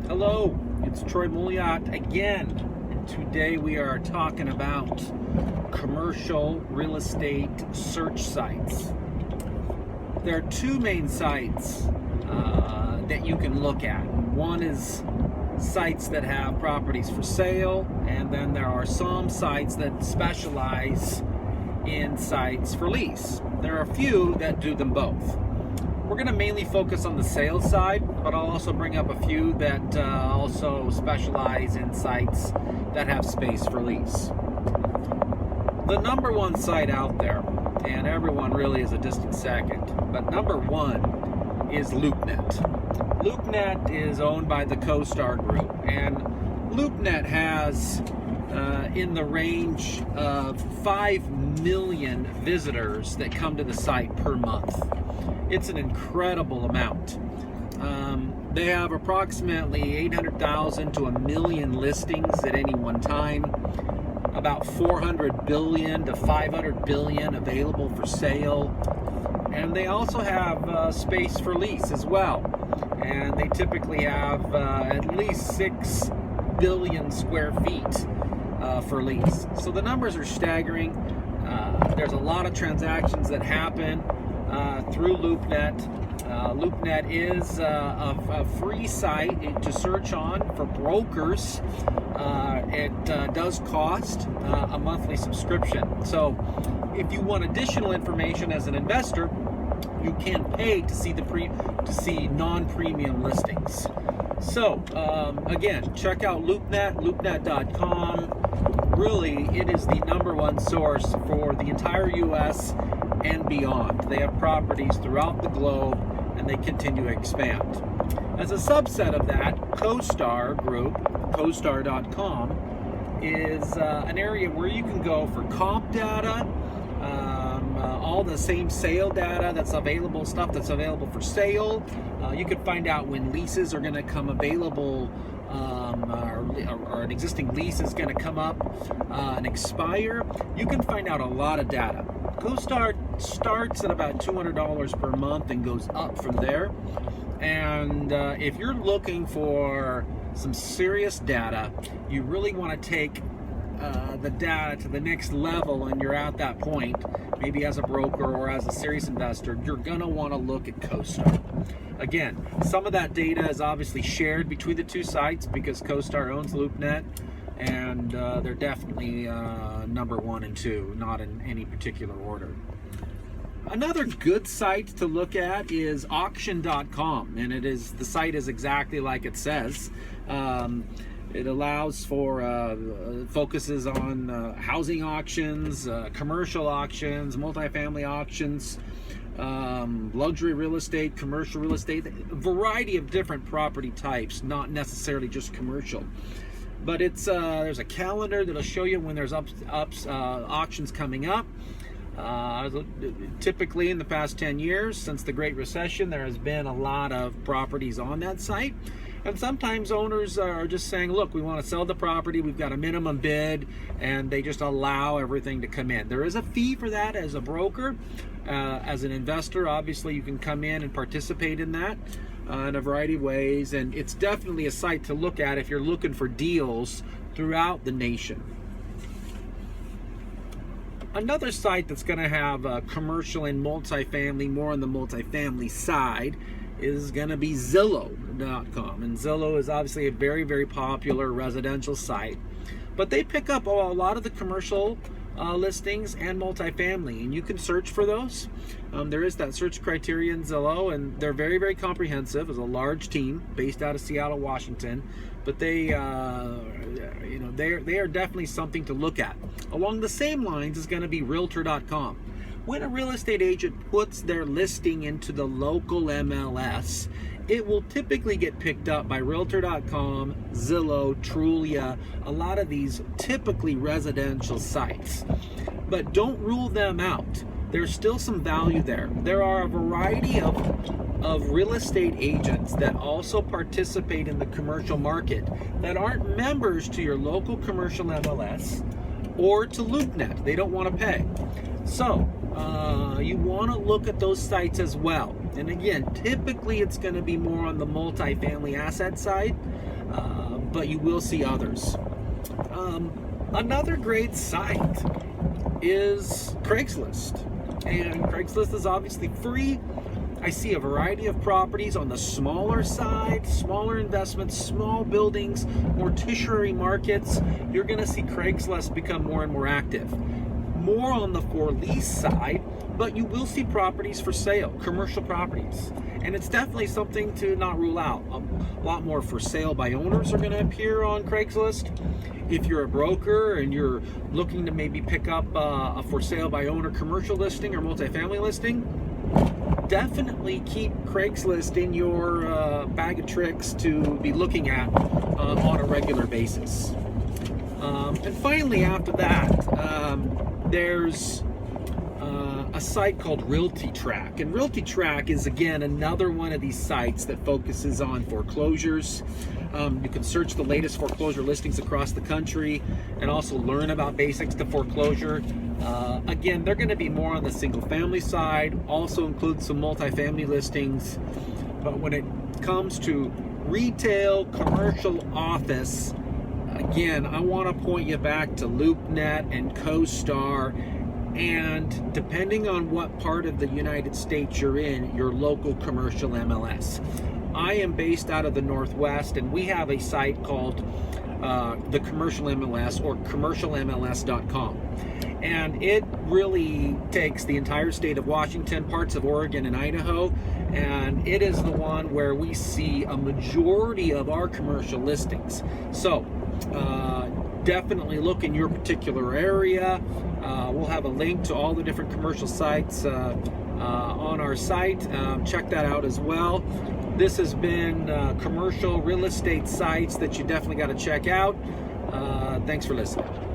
Hello, it's Troy Muljat again, and today we are talking about commercial real estate search sites. There are two main sites that you can look at. One is sites that have properties for sale, and then there are some sites that specialize in sites for lease. There are a few that do them both. We're going to mainly focus on the sales side, but I'll also bring up a few that also specialize in sites that have space for lease. The number one site out there, and everyone really is a distant second, but number one is LoopNet. LoopNet is owned by the CoStar Group, and LoopNet has in the range of 5 million visitors that come to the site per month. It's an incredible amount. They have approximately 800,000 to 1 million listings at any one time, about 400 billion to 500 billion available for sale, and they also have space for lease as well, and they typically have at least 6 billion square feet for lease. So the numbers are staggering. There's a lot of transactions that happen through LoopNet. LoopNet is a free site to search on for brokers. It does cost a monthly subscription. So if you want additional information as an investor, you can pay to see non-premium listings. So again, check out LoopNet, loopnet.com. Really, it is the number one source for the entire U.S. and beyond. They have properties throughout the globe, and they continue to expand. As a subset of that, CoStar Group, CoStar.com, is an area where you can go for comp data, all the same sale data that's available, stuff that's available for sale. You can find out when leases are going to come available, or an existing lease is going to come up and expire. You can find out a lot of data. CoStar starts at about $200 per month and goes up from there. And if you're looking for some serious data, you really want to take the data to the next level, and you're at that point, maybe as a broker or as a serious investor, you're going to want to look at CoStar. Again, some of that data is obviously shared between the two sites because CoStar owns LoopNet, and they're definitely number one and two, not in any particular order. Another good site to look at is auction.com, and the site is exactly like it says. It allows for, focuses on housing auctions, commercial auctions, multifamily auctions, luxury real estate, commercial real estate, a variety of different property types, not necessarily just commercial. But it's there's a calendar that'll show you when there's auctions coming up. Typically in the past 10 years, since the Great Recession, there has been a lot of properties on that site. And sometimes owners are just saying, look, we want to sell the property, we've got a minimum bid, and they just allow everything to come in. There is a fee for that as a broker. As an investor, obviously you can come in and participate in that in a variety of ways, and it's definitely a site to look at if you're looking for deals throughout the nation. Another site that's going to have commercial and multifamily, more on the multifamily side, is going to be Zillow.com. And Zillow is obviously a very, very popular residential site, but they pick up a lot of the commercial listings and multifamily, and you can search for those. There is that search criteria in Zillow, and they're very, very comprehensive. It's a large team based out of Seattle, Washington, but they are definitely something to look at. Along the same lines is going to be Realtor.com. When a real estate agent puts their listing into the local MLS, it will typically get picked up by Realtor.com, Zillow, Trulia, a lot of these typically residential sites. But don't rule them out. There's still some value there. There are a variety of real estate agents that also participate in the commercial market that aren't members to your local commercial MLS or to LoopNet. They don't want to pay. So you want to look at those sites as well. And again, typically it's going to be more on the multifamily asset side, but you will see others. Another great site is Craigslist. And Craigslist is obviously free. I see a variety of properties on the smaller side, smaller investments, small buildings, more tertiary markets. You're going to see Craigslist become more and more active. More on the for lease side, but you will see properties for sale, commercial properties. And it's definitely something to not rule out. A lot more for sale by owners are going to appear on Craigslist. If you're a broker and you're looking to maybe pick up a for sale by owner commercial listing or multifamily listing, definitely keep Craigslist in your bag of tricks to be looking at on a regular basis. And finally, after that, there's a site called RealtyTrack. And RealtyTrack is, again, another one of these sites that focuses on foreclosures. You can search the latest foreclosure listings across the country and also learn about basics to foreclosure. Again, they're going to be more on the single family side, also include some multifamily listings. But when it comes to retail, commercial, office, again, I want to point you back to LoopNet and CoStar, and depending on what part of the United States you're in, your local commercial MLS. I am based out of the Northwest, and we have a site called the Commercial MLS, or commercialmls.com. And it really takes the entire state of Washington, parts of Oregon and Idaho, and it is the one where we see a majority of our commercial listings. So definitely look in your particular area. We'll have a link to all the different commercial sites on our site. Check that out as well. This has been commercial real estate sites that you definitely got to check out. Thanks for listening.